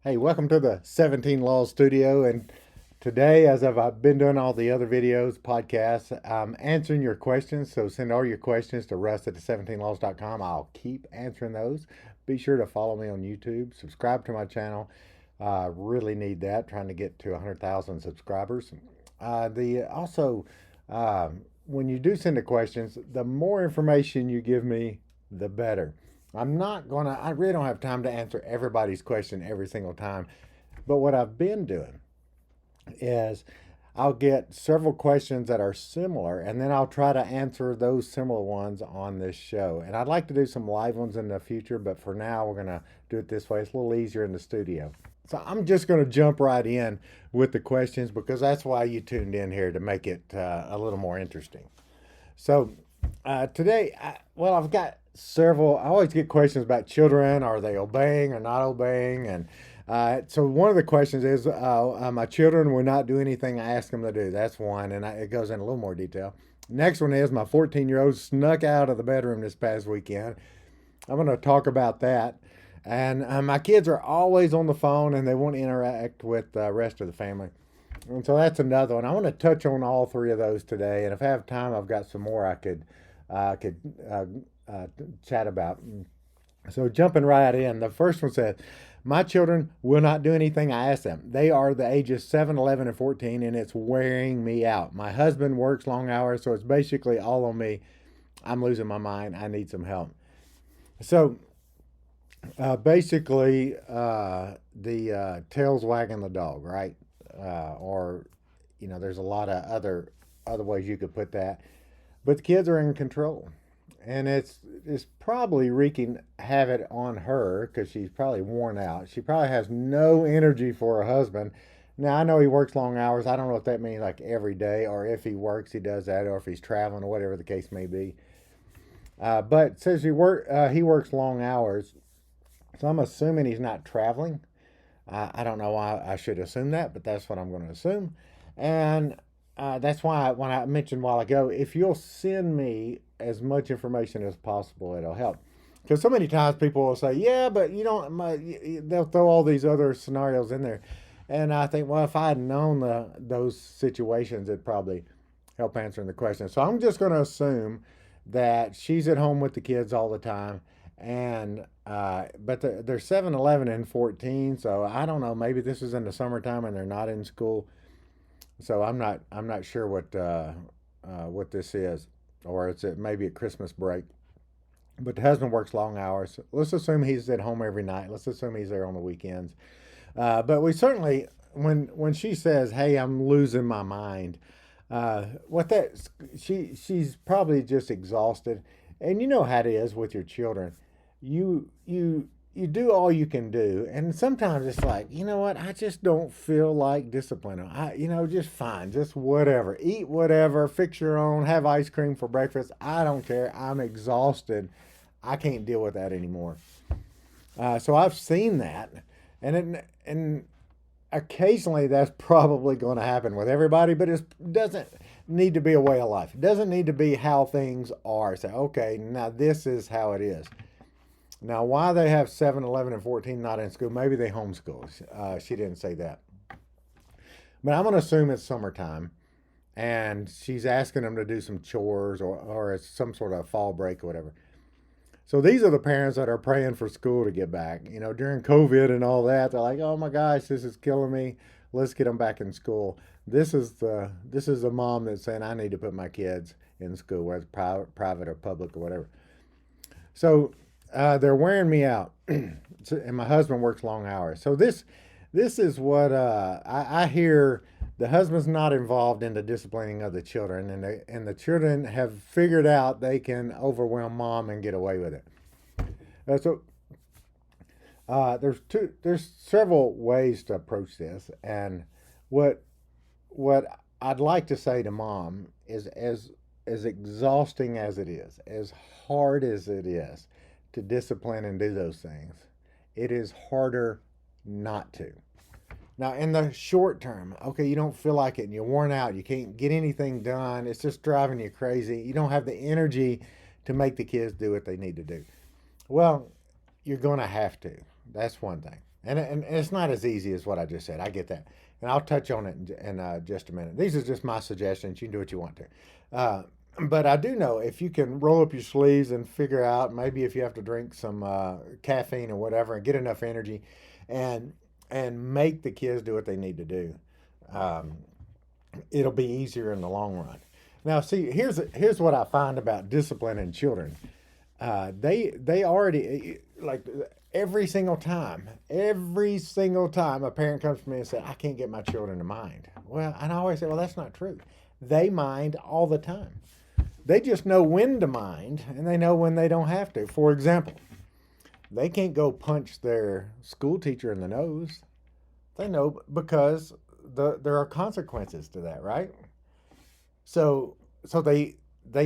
Hey, welcome to the 17 Laws Studio. And today, as I've been doing all the other videos, podcasts, I'm answering your questions. So send all your questions to russ at the17laws.com. I'll keep answering those. Be sure to follow me on YouTube, subscribe to my channel. Really need that, trying to get to 100,000 subscribers. The also, when you do send the questions, the more information you give me, the better. I really don't have time to answer everybody's question every single time. But what I've been doing is I'll get several questions that are similar, and then I'll try to answer those similar ones on this show. And I'd like to do some live ones in the future, but for now, we're going to do it this way. It's a little easier in the studio. So I'm just going to jump right in with the questions because that's why you tuned in here, to make it a little more interesting. So today, I've got several. I always get questions about children. Are they obeying or not obeying? And so one of the questions is, my children will not do anything I ask them to do. That's one, and it goes in a little more detail. Next one is my 14-year-old snuck out of the bedroom this past weekend. I'm going to talk about that. And my kids are always on the phone and they won't interact with the rest of the family. And so that's another one. I want to touch on all three of those today. And if I have time, I've got some more I could chat about. So jumping right in, the first one says, "My children will not do anything I ask them. They are the ages 7, 11, and 14, and it's wearing me out. My husband works long hours, so it's basically all on me. I'm losing my mind. I need some help." So basically, the tail's wagging the dog, right? Or, there's a lot of other ways you could put that. But the kids are in control, and it's probably wreaking havoc on her because she's probably worn out. She probably has no energy for her husband. Now I know he works long hours. I don't know if that means like every day, or if he works, he does that, or if he's traveling, or whatever the case may be. But since he works long hours, so I'm assuming he's not traveling. I don't know why I should assume that, but that's what I'm going to assume. And that's why when I mentioned a while ago, if you'll send me as much information as possible, it'll help. Because so many times people will say, "Yeah, but you don't." They'll throw all these other scenarios in there, and I think, well, if I had known those situations, it'd probably help answering the question. So I'm just going to assume that she's at home with the kids all the time, and but they're 7, 11, and 14. So I don't know. Maybe this is in the summertime and they're not in school. So I'm not sure what this is, or maybe at Christmas break. But the husband works long hours. Let's assume he's at home every night. Let's assume he's there on the weekends. But we certainly, when she says, "Hey, I'm losing my mind," what that she's probably just exhausted, and you know how it is with your children. You do all you can do, and sometimes it's like, you know what, I just don't feel like disciplining. Just fine, just whatever, eat whatever, fix your own, have ice cream for breakfast. I don't care. I'm exhausted. I can't deal with that anymore. So I've seen that, and occasionally that's probably going to happen with everybody, but it doesn't need to be a way of life. It doesn't need to be how things are. Say, okay, now this is how it is. Now, why they have 7, 11, and 14 not in school? Maybe they homeschool. She didn't say that. But I'm going to assume it's summertime and she's asking them to do some chores, or it's some sort of fall break or whatever. So these are the parents that are praying for school to get back. During COVID and all that, they're like, "Oh my gosh, this is killing me. Let's get them back in school." This is the mom that's saying, "I need to put my kids in school, whether it's private or public or whatever." So they're wearing me out, and my husband works long hours. So this is what I hear. The husband's not involved in the disciplining of the children, and the children have figured out they can overwhelm mom and get away with it. So there's several ways to approach this, and what what I'd like to say to mom is, as exhausting as it is, as hard as it is to discipline and do those things, it is harder not to. Now, in the short term, okay, you don't feel like it and you're worn out, you can't get anything done, it's just driving you crazy, you don't have the energy to make the kids do what they need to do. Well, you're going to have to. That's one thing. And it's not as easy as what I just said. I get that. And I'll touch on it in just a minute. These are just my suggestions. You can do what you want to. Uh, but I do know if you can roll up your sleeves and figure out maybe if you have to drink some caffeine or whatever and get enough energy and make the kids do what they need to do, um, it'll be easier in the long run. Now, see, here's what I find about disciplining children. They already like every single time a parent comes to me and says, "I can't get my children to mind." Well, and I always say, "Well, that's not true. They mind all the time. They just know when to mind, and they know when they don't have to." For example, they can't go punch their school teacher in the nose. They know because there are consequences to that, right? So they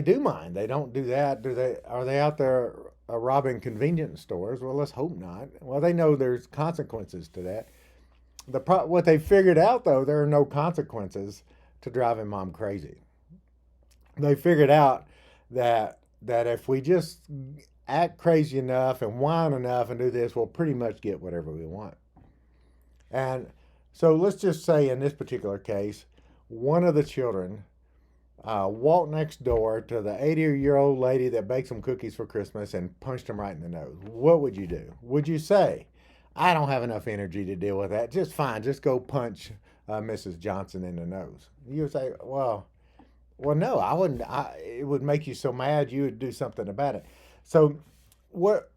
do mind. They don't do that. Do they? Are they out there robbing convenience stores? Well, let's hope not. Well, they know there's consequences to that. What they figured out though, there are no consequences to driving mom crazy. They figured out that if we just act crazy enough and whine enough and do this, we'll pretty much get whatever we want. And so let's just say in this particular case, one of the children walked next door to the 80-year-old lady that baked some cookies for Christmas and punched him right in the nose. What would you do? Would you say, "I don't have enough energy to deal with that. Just fine. Just go punch Mrs. Johnson in the nose"? You would say, well, no, I wouldn't. It would make you so mad you would do something about it. So, what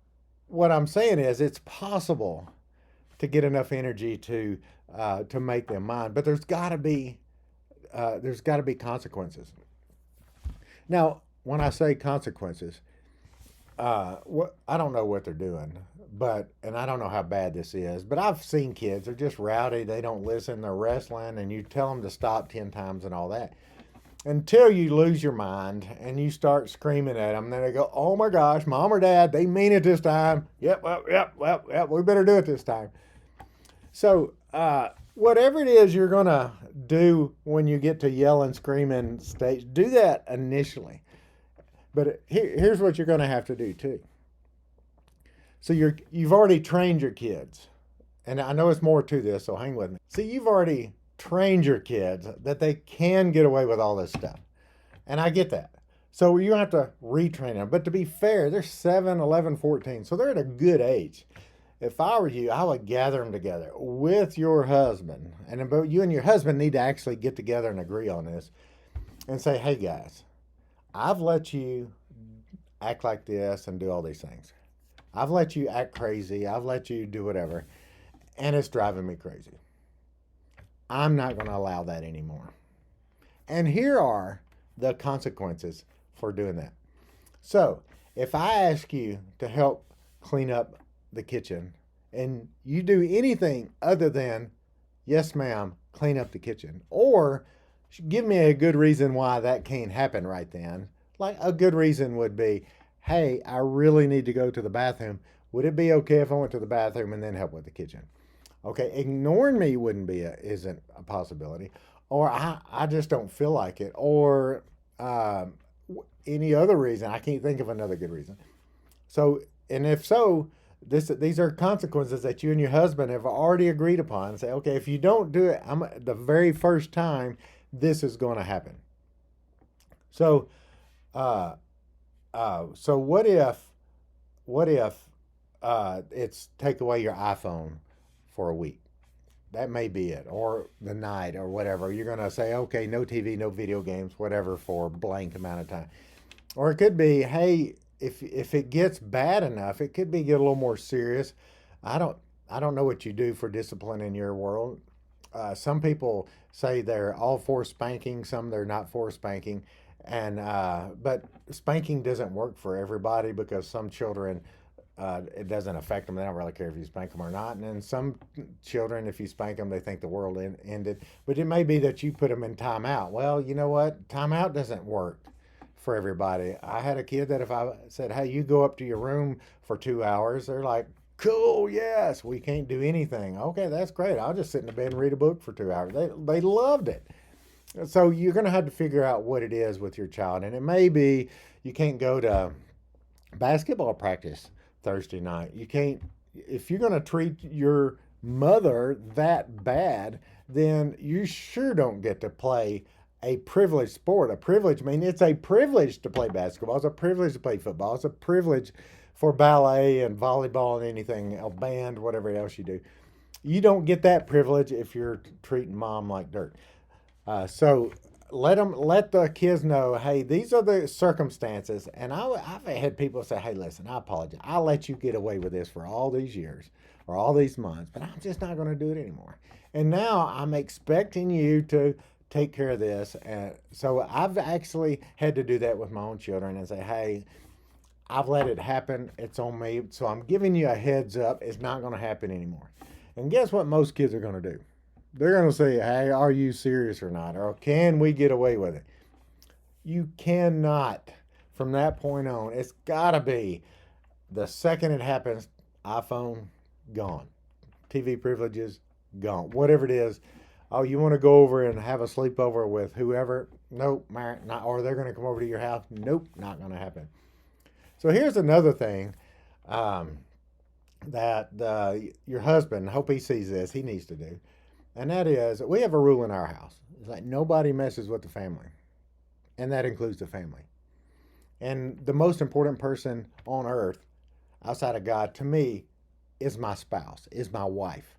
what I'm saying is, it's possible to get enough energy to make them mine, but there's got to be consequences. Now, when I say consequences, I don't know what they're doing, and I don't know how bad this is, but I've seen kids, they're just rowdy, they don't listen, they're wrestling, and you tell them to stop 10 times and all that. Until you lose your mind and you start screaming at them, then they go, "Oh my gosh, mom or dad, they mean it this time. Yep, well, we better do it this time." So, whatever it is you're going to do when you get to yell and scream in stage, do that initially. But here's what you're going to have to do too. So you've already trained your kids, and I know it's more to this, so hang with me. See, you've already trained your kids that they can get away with all this stuff, and I get that. So you have to retrain them. But to be fair, they're 7, 11, 14, so they're at a good age. If I were you, I would gather them together with your husband, and you and your husband need to actually get together and agree on this, and say, "Hey guys, I've let you act like this and do all these things. I've let you act crazy. I've let you do whatever, and it's driving me crazy. I'm not going to allow that anymore. And here are the consequences for doing that." So, if I ask you to help clean up the kitchen and you do anything other than, "Yes, ma'am, clean up the kitchen," or give me a good reason why that can't happen right then. Like a good reason would be, "Hey, I really need to go to the bathroom. Would it be okay if I went to the bathroom and then help with the kitchen?" Okay, ignoring me isn't a possibility, or I just don't feel like it, or um, any other reason. I can't think of another good reason. So, and if so, these are consequences that you and your husband have already agreed upon. Say, "Okay, if you don't do it, the very first time, this is going to happen." So, uh, so what if it's take away your iPhone for a week? That may be it, or the night, or whatever. You're going to say, "Okay, no TV, no video games, whatever, for blank amount of time." Or it could be, "Hey, if it gets bad enough, it could be get a little more serious." I don't I don't know what you do for discipline in your world. Some people say they're all for spanking, some they're not for spanking, and but spanking doesn't work for everybody because some children it doesn't affect them. They don't really care if you spank them or not. And then some children, if you spank them, they think the world ended. But it may be that you put them in timeout. Well, you know what? Timeout doesn't work for everybody. I had a kid that if I said, "Hey, you go up to your room for 2 hours," they're like, "Cool, yes, we can't do anything." "Okay, that's great. I'll just sit in the bed and read a book for 2 hours." They loved it. So you're going to have to figure out what it is with your child. And it may be you can't go to basketball practice Thursday night. You can't, if you're going to treat your mother that bad, then you sure don't get to play a privileged sport. A privilege, I mean, it's a privilege to play basketball. It's a privilege to play football. It's a privilege for ballet and volleyball and anything, a band, whatever else you do. You don't get that privilege if you're treating mom like dirt. So let the kids know, hey, these are the circumstances. And I've had people say, hey, listen, I apologize. I let you get away with this for all these years or all these months, but I'm just not going to do it anymore. And now I'm expecting you to take care of this. And so I've actually had to do that with my own children and say, hey, I've let it happen. It's on me. So I'm giving you a heads up. It's not going to happen anymore. And guess what most kids are going to do? They're going to say, hey, are you serious or not? Or can we get away with it? You cannot. From that point on, it's got to be the second it happens, iPhone, gone. TV privileges, gone. Whatever it is. Oh, you want to go over and have a sleepover with whoever? Nope, not. Or they're going to come over to your house? Nope, not going to happen. So here's another thing um, that your husband, I hope he sees this, he needs to do. And that is, we have a rule in our house. It's like nobody messes with the family. And that includes the family. And the most important person on earth outside of God to me is my spouse, is my wife.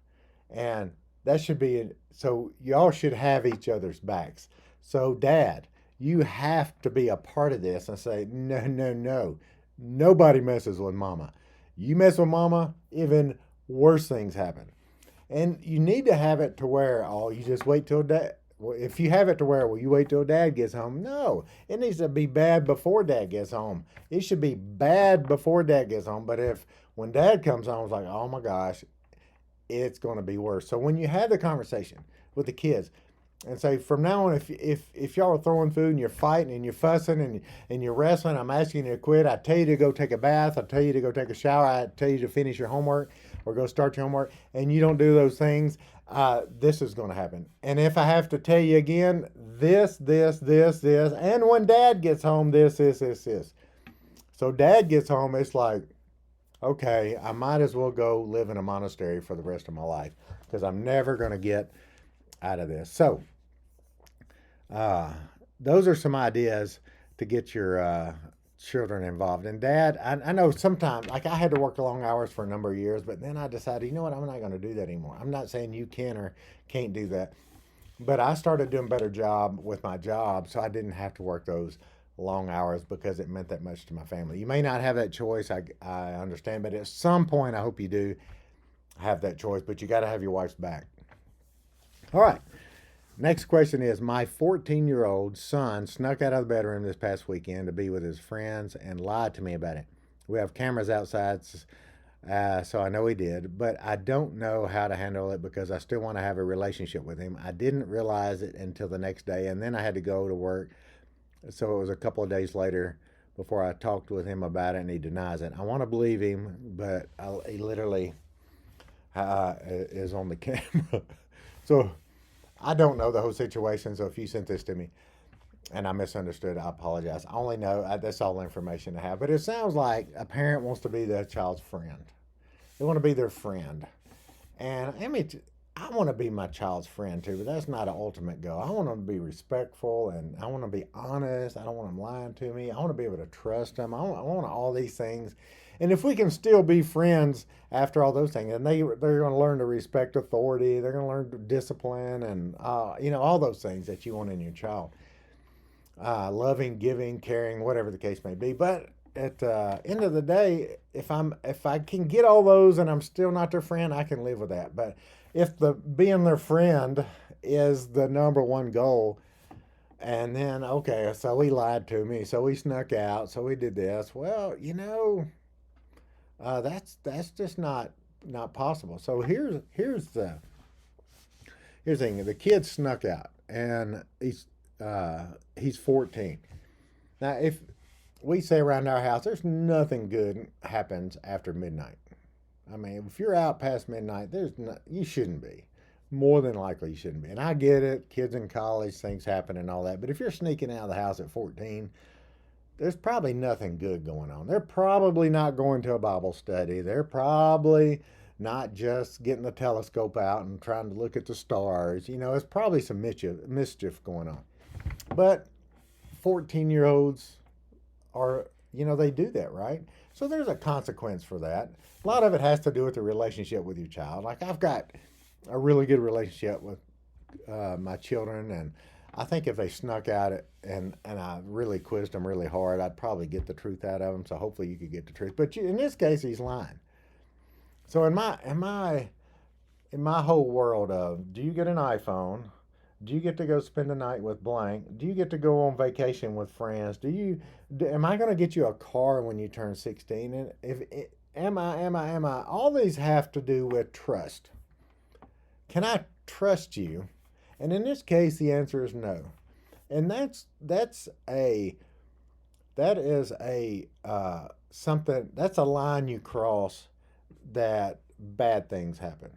And that should be, so y'all should have each other's backs. So, Dad, you have to be a part of this and say, no, no, no. Nobody messes with mama. You mess with mama, even worse things happen. And you need to have it to where, oh, you just wait till dad. Well, if you have it to where, well, you wait till dad gets home. No, it needs to be bad before dad gets home. It should be bad before dad gets home. But if when dad comes home, it's like, oh my gosh, it's going to be worse. So when you have the conversation with the kids, and say from now on, if y'all are throwing food and you're fighting and you're fussing and you're wrestling, I'm asking you to quit. I tell you to go take a bath. I tell you to go take a shower. I tell you to finish your homework or go start your homework, and you don't do those things. This is going to happen. And if I have to tell you again, this, and when Dad gets home, this. So Dad gets home, it's like, okay, I might as well go live in a monastery for the rest of my life because I'm never going to get out of this. So, uh, those are some ideas to get your children involved. And Dad, I know sometimes, like I had to work long hours for a number of years, but then I decided, you know what, I'm not going to do that anymore. I'm not saying you can or can't do that, but I started doing a better job with my job, so I didn't have to work those long hours because it meant that much to my family. You may not have that choice, I understand, but at some point, I hope you do have that choice, but you got to have your wife's back. All right. Next question is, my 14-year-old son snuck out of the bedroom this past weekend to be with his friends and lied to me about it. We have cameras outside, so I know he did, but I don't know how to handle it because I still want to have a relationship with him. I didn't realize it until the next day, and then I had to go to work. So it was a couple of days later before I talked with him about it, and he denies it. I want to believe him, but he literally is on the camera. So I don't know the whole situation. So if you sent this to me and I misunderstood, I apologize. I only know that's all the information I have. But it sounds like a parent wants to be their child's friend. They want to be their friend. And I want to be my child's friend too, but that's not an ultimate goal. I want them to be respectful and I want to be honest. I don't want them lying to me. I want to be able to trust them. I want all these things. And if we can still be friends after all those things, and they're going to learn to respect authority, they're going to learn discipline, and all those things that you want in your child, loving, giving, caring, whatever the case may be. But at the end of the day, if I can get all those and I'm still not their friend, I can live with that. But if the being their friend is the number one goal, and then okay, so he lied to me, so he snuck out, so he did this. Well, that's just not possible. So here's the thing: the kid snuck out, and he's 14. Now, if we say around our house, there's nothing good happens after midnight. I mean, if you're out past midnight, you shouldn't be. More than likely, you shouldn't be. And I get it, kids in college, things happen and all that. But if you're sneaking out of the house at 14, there's probably nothing good going on. They're probably not going to a Bible study. They're probably not just getting the telescope out and trying to look at the stars. It's probably some mischief going on. But 14-year-olds are, they do that, right? So there's a consequence for that. A lot of it has to do with the relationship with your child. Like, I've got a really good relationship with my children, and I think if they snuck out and I really quizzed them really hard, I'd probably get the truth out of them. So hopefully you could get the truth. But in this case, he's lying. So in my whole world of, do you get an iPhone? Do you get to go spend the night with blank? Do you get to go on vacation with friends? Am I going to get you a car when you turn 16? And am I? All these have to do with trust. Can I trust you? And in this case, the answer is no. And that is a something, that's a line you cross, that bad things happen.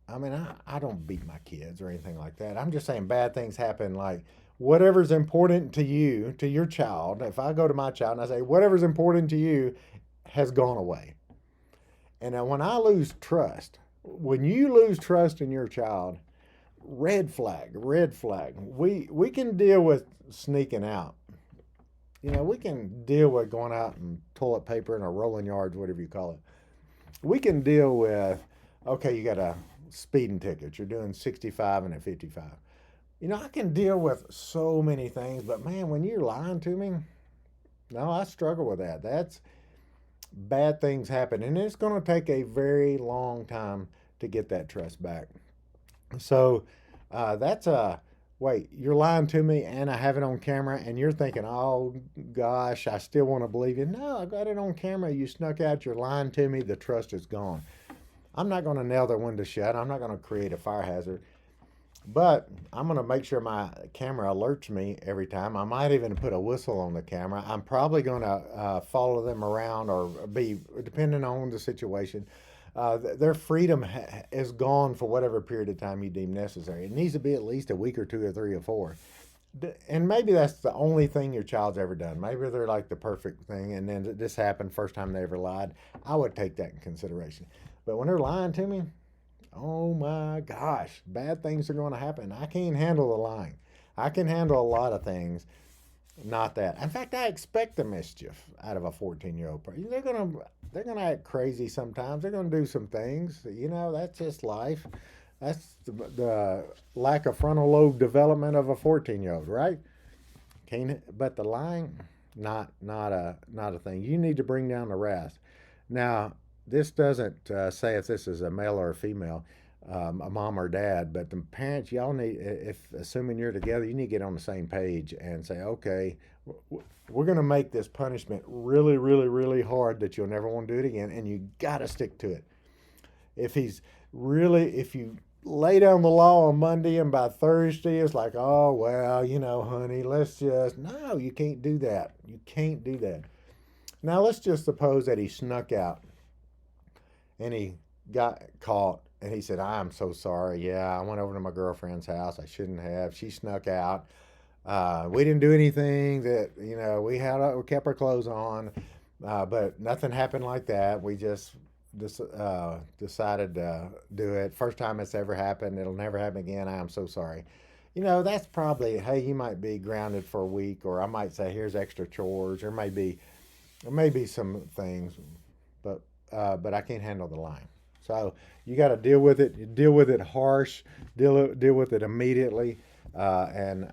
I mean, I don't beat my kids or anything like that. I'm just saying bad things happen, like whatever's important to you, to your child. If I go to my child and I say, whatever's important to you has gone away. And now when I lose trust, when you lose trust in your child, red flag, red flag. We can deal with sneaking out. We can deal with going out and toilet paper and a rolling yards, whatever you call it. We can deal with, okay, you got a speeding ticket. You're doing 65 and a 55. I can deal with so many things, but man, when you're lying to me, no, I struggle with that. That's bad things happen, and it's going to take a very long time to get that trust back. So that's a wait. You're lying to me, and I have it on camera, and you're thinking, "Oh gosh, I still want to believe you." No, I got it on camera. You snuck out. You're lying to me. The trust is gone. I'm not going to nail their window shut. I'm not going to create a fire hazard. But I'm going to make sure my camera alerts me every time. I might even put a whistle on the camera. I'm probably going to follow them around, or be, depending on the situation. Their freedom is gone for whatever period of time you deem necessary. It needs to be at least a week or two or three or four. And maybe that's the only thing your child's ever done. Maybe they're like the perfect thing, and then this happened first time they ever lied. I would take that in consideration. But when they're lying to me, oh my gosh, bad things are going to happen. I can't handle the lying. I can handle a lot of things, not that. In fact, I expect the mischief out of a 14-year-old person. They're gonna act crazy sometimes. They're gonna do some things. That's just life. That's the lack of frontal lobe development of a 14-year-old, right? But the lying, not a thing. You need to bring down the wrath. Now, this doesn't say if this is a male or a female, a mom or dad, but the parents, y'all need, if assuming you're together, you need to get on the same page and say, okay, we're going to make this punishment really, really, really hard that you'll never want to do it again, and you got to stick to it. If you lay down the law on Monday and by Thursday it's like, oh, well, honey, no, you can't do that. You can't do that. Now, let's just suppose that he snuck out and he got caught and he said, I'm so sorry. Yeah, I went over to my girlfriend's house. I shouldn't have. She snuck out. We didn't do anything that, we kept our clothes on, but nothing happened like that. We just decided to do it. First time it's ever happened. It'll never happen again. I am so sorry. That's probably, hey, you might be grounded for a week, or I might say, here's extra chores. There may be some things, but I can't handle the line. So you got to deal with it. Deal with it harsh. Deal with it immediately, and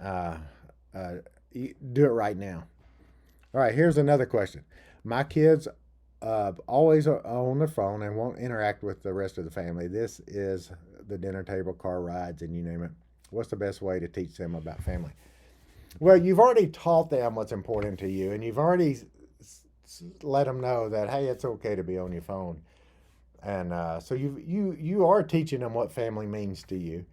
do it right now. All right. Here's another question. My kids always are on their phone and won't interact with the rest of the family. This is the dinner table, car rides, and you name it. What's the best way to teach them about family? Well, you've already taught them what's important to you, and you've already let them know that, hey, it's okay to be on your phone. And so you are teaching them what family means to you,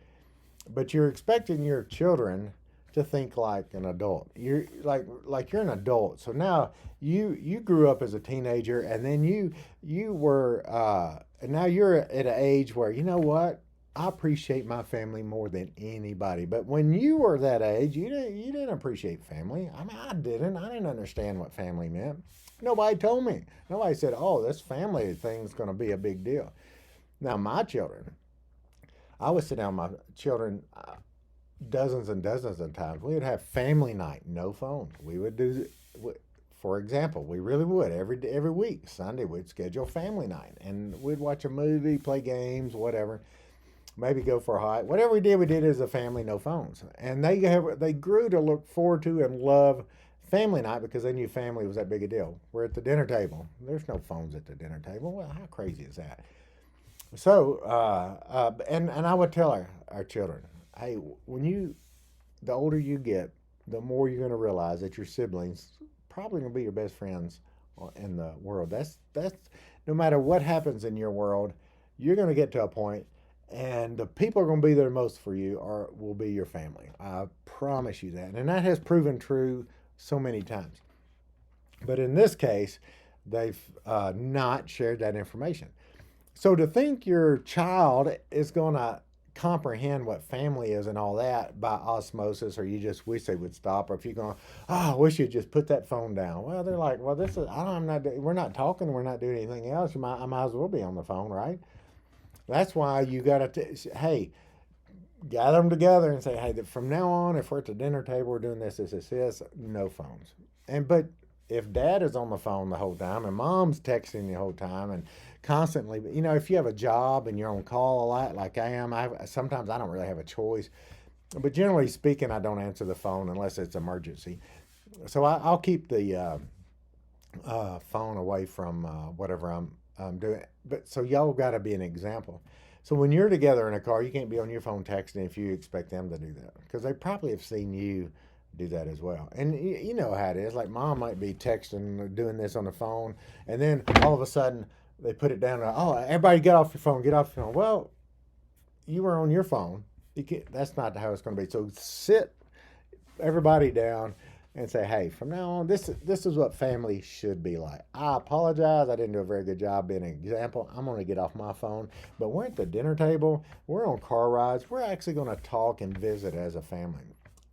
but you're expecting your children to think like an adult. You're like you're an adult. So now you grew up as a teenager, and then you were and now you're at an age where, you know what? I appreciate my family more than anybody. But when you were that age, you didn't appreciate family. I mean, I didn't understand what family meant. Nobody told me. Nobody said, "Oh, this family thing's going to be a big deal." Now, my children, I would sit down with my children dozens and dozens of times. We would have family night, no phones. We would do, for example, we really would every week. Sunday we'd schedule family night, and we'd watch a movie, play games, whatever. Maybe go for a hike. Whatever we did as a family, no phones. And they grew to look forward to and love family night because they knew family was that big a deal. We're at the dinner table. There's no phones at the dinner table. Well, how crazy is that? So, and I would tell our children, hey, the older you get, the more you're going to realize that your siblings probably going to be your best friends in the world. That's no matter what happens in your world, you're going to get to a point, and the people are going to be there most for you will be your family. I promise you that, and that has proven true so many times. But in this case, they've not shared that information. So to think your child is going to comprehend what family is and all that by osmosis, or you just wish they would stop, or if you're going, oh, I wish you'd just put that phone down. Well, they're like, well, this is I'm not. We're not talking. We're not doing anything else. I might as well be on the phone, right? That's why you got to. Hey, gather them together and say, hey, from now on, if we're at the dinner table, we're doing this, no phones. But if dad is on the phone the whole time and mom's texting the whole time and constantly, if you have a job and you're on call a lot, like I am, sometimes I don't really have a choice. But generally speaking, I don't answer the phone unless it's emergency. So I'll keep the phone away from whatever I'm doing. But so y'all got to be an example. So when you're together in a car, you can't be on your phone texting if you expect them to do that because they probably have seen you do that as well. And you know how it is. Like mom might be texting or doing this on the phone, and then all of a sudden they put it down. Oh, everybody get off your phone. Get off your phone. Well, you were on your phone. That's not how it's going to be. So sit everybody down and say, hey, from now on, this is what family should be like. I apologize. I didn't do a very good job being an example. I'm going to get off my phone. But we're at the dinner table. We're on car rides. We're actually going to talk and visit as a family.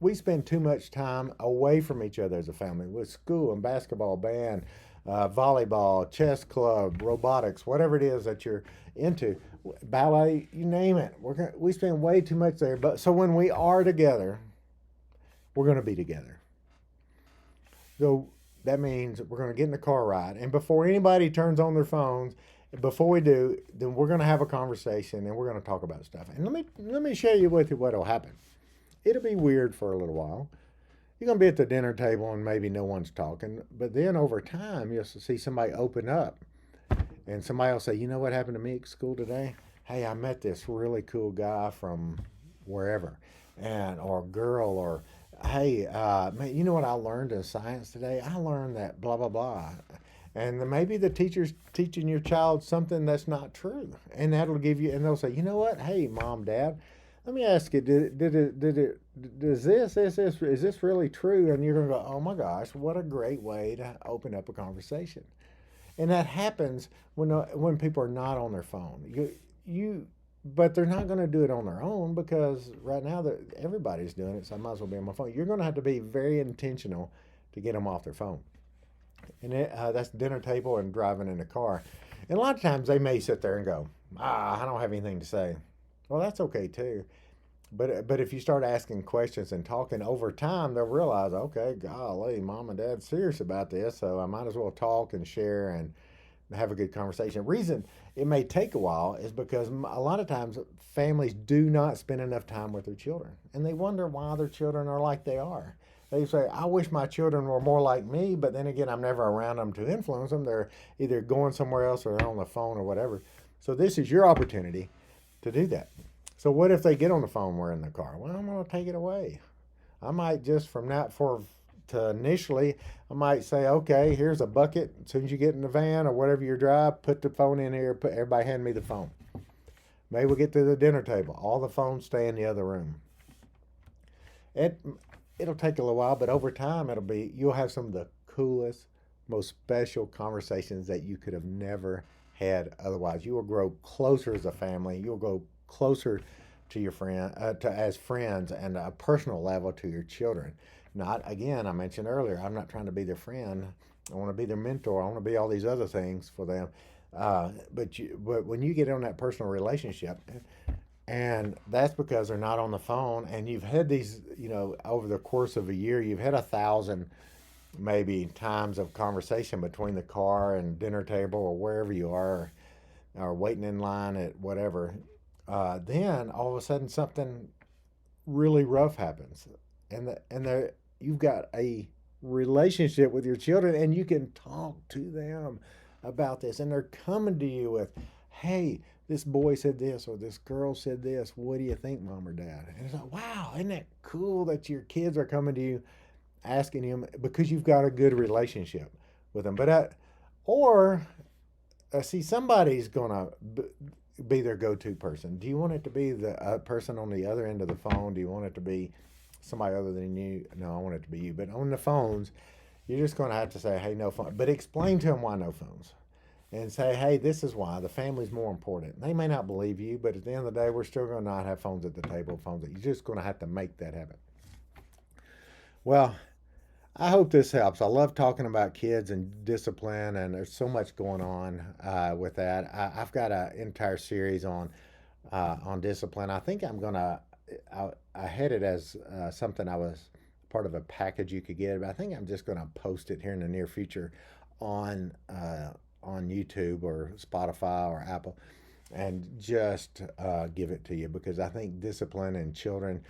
We spend too much time away from each other as a family with school and basketball, band, volleyball, chess club, robotics, whatever it is that you're into, ballet, you name it. We spend way too much there. But so when we are together, we're going to be together. So that means we're going to get in the car ride, and before anybody turns on their phones, before we do, then we're going to have a conversation and we're going to talk about stuff. And let me share you with you what'll happen. It'll be weird for a little while. You're going to be at the dinner table and maybe no one's talking, but then over time you'll see somebody open up, and somebody will say, "You know what happened to me at school today? Hey, I met this really cool guy from wherever, and or girl, or hey, man, you know what I learned in science today? I learned that blah blah blah." And maybe the teacher's teaching your child something that's not true, and that'll give you. And they'll say, "You know what? Hey, mom, dad, let me ask you, does is this really true?" And you're going to go, oh my gosh, what a great way to open up a conversation. And that happens when people are not on their phone. But they're not going to do it on their own because right now everybody's doing it, so I might as well be on my phone. You're going to have to be very intentional to get them off their phone. And that's dinner table and driving in the car. And a lot of times they may sit there and go, I don't have anything to say. Well, that's okay too. But if you start asking questions and talking over time, they'll realize, okay, golly, mom and dad's serious about this, so I might as well talk and share and have a good conversation. Reason it may take a while is because a lot of times families do not spend enough time with their children, and they wonder why their children are like they are. They say, I wish my children were more like me, but then again, I'm never around them to influence them. They're either going somewhere else or they're on the phone or whatever. So this is your opportunity to do that. So what if they get on the phone, we're in the car? Well, I'm going to take it away. I might just from that to initially, I might say, okay, here's a bucket. As soon as you get in the van or whatever you drive, put the phone in here. Everybody hand me the phone. Maybe we'll get to the dinner table. All the phones stay in the other room. It'll take a little while, but over time, you'll have some of the coolest, most special conversations that you could have never had otherwise. You will grow closer as a family. You'll go closer to your friend, as friends, and a personal level to your children. Not again, I mentioned earlier, I'm not trying to be their friend. I want to be their mentor. I want to be all these other things for them. But when you get on that personal relationship, and that's because they're not on the phone, and you've had these, over the course of a year, you've had 1,000 maybe times of conversation between the car and dinner table or wherever you are, or waiting in line at whatever. Then all of a sudden something really rough happens, and you've got a relationship with your children, and you can talk to them about this, and they're coming to you with, "Hey, this boy said this or this girl said this. What do you think, mom or dad?" And it's like, wow, isn't that cool that your kids are coming to you asking you because you've got a good relationship with them. Or see, somebody's gonna be their go-to person. Do you want it to be the person on the other end of the phone? Do you want it to be somebody other than you? No, I want it to be you. But on the phones, you're just going to have to say, "Hey, no phone." But explain to them why no phones, and say, "Hey, this is why the family's more important." They may not believe you, but at the end of the day, we're still going to not have phones at the table. You're just going to have to make that happen. Well, I hope this helps. I love talking about kids and discipline, and there's so much going on with that. I've got an entire series on discipline. I think I'm gonna. I had it as something I was part of a package you could get, but I think I'm just gonna post it here in the near future on on YouTube or Spotify or Apple, and just give it to you because I think discipline and children.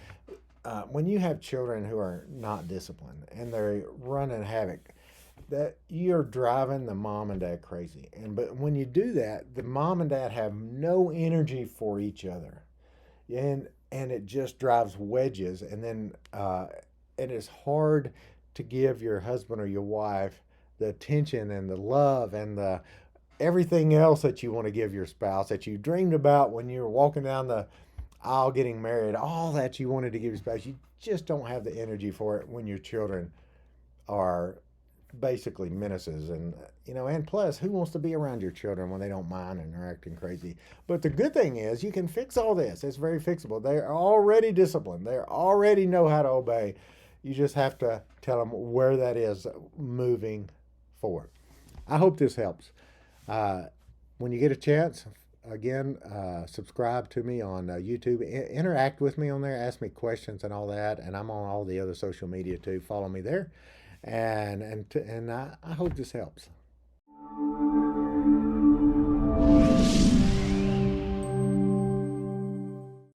When you have children who are not disciplined and they're running havoc, that you're driving the mom and dad crazy. But when you do that, the mom and dad have no energy for each other, and it just drives wedges. And then it is hard to give your husband or your wife the attention and the love and the everything else that you want to give your spouse that you dreamed about when you were walking down the aisle getting married. All that you wanted to give your spouse, you just don't have the energy for it when your children are basically menaces. And plus, who wants to be around your children when they don't mind and are acting crazy? But the good thing is you can fix all this. It's very fixable. They're already disciplined. They already know how to obey. You just have to tell them where that is moving forward. I hope this helps. uh, when you get a chance, again, subscribe to me on YouTube. Interact with me on there. Ask me questions and all that. And I'm on all the other social media too. Follow me there. And I hope this helps.